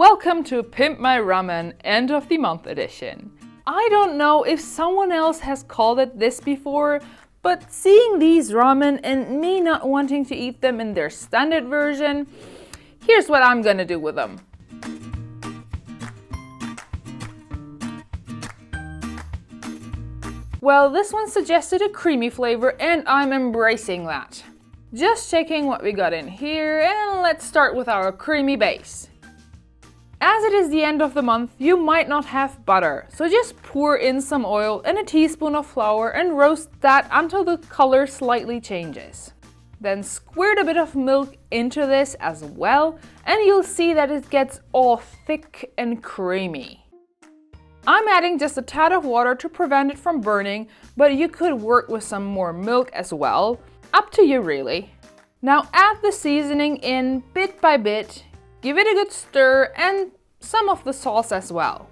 Welcome to Pimp My Ramen End of the Month edition. I don't know if someone else has called it this before, but seeing these ramen and me not wanting to eat them in their standard version, here's what I'm gonna do with them. Well, this one suggested a creamy flavor and I'm embracing that. Just checking what we got in here, and let's start with our creamy base. As it is the end of the month, you might not have butter, so just pour in some oil and a teaspoon of flour and roast that until the color slightly changes. Then squirt a bit of milk into this as well, and you'll see that it gets all thick and creamy. I'm adding just a tad of water to prevent it from burning, but you could work with some more milk as well. Up to you really. Now add the seasoning in bit by bit, give it a good stir and some of the sauce as well.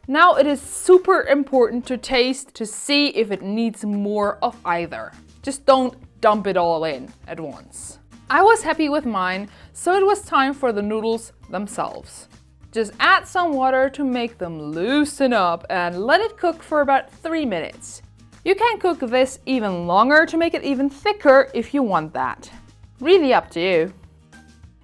Now it is super important to taste to see if it needs more of either. Just don't dump it all in at once. I was happy with mine, so it was time for the noodles themselves. Just add some water to make them loosen up and let it cook for about 3 minutes. You can cook this even longer to make it even thicker if you want that. Really up to you.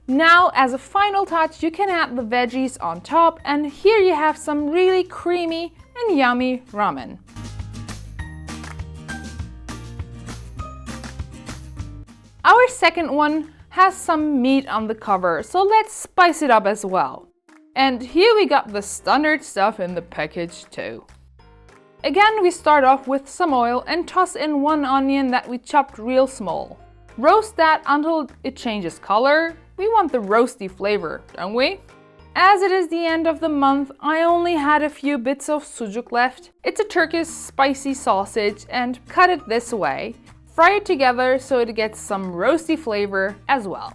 Now, as a final touch, you can add the veggies on top, and here you have some really creamy and yummy ramen. Our second one has some meat on the cover, so let's spice it up as well. And here we got the standard stuff in the package too. Again, we start off with some oil and toss in 1 onion that we chopped real small. Roast that until it changes color. We want the roasty flavor, don't we? As it is the end of the month, I only had a few bits of soooo left. It's a Turkish spicy sausage and cut it this way. Fry it together so it gets some roasty flavor as well.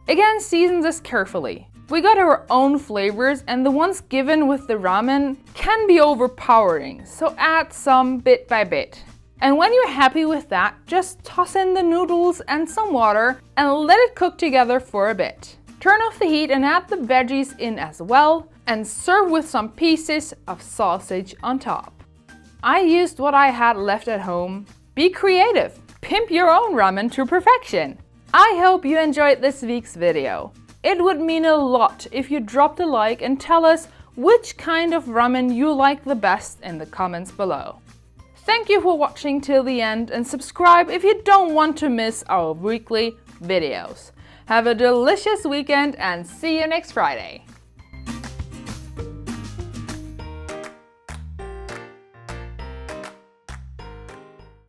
Again, season this carefully. We got our own flavors and the ones given with the ramen can be overpowering, so add some bit by bit. And when you're happy with that, just toss in the noodles and some water and let it cook together for a bit. Turn off the heat and add the veggies in as well and serve with some pieces of sausage on top. I used what I had left at home. Be creative, pimp your own ramen to perfection. I hope you enjoyed this week's video. It would mean a lot if you dropped a like and tell us which kind of ramen you like the best in the comments below. Thank you for watching till the end and subscribe if you don't want to miss our weekly videos. Have a delicious weekend and see you next Friday.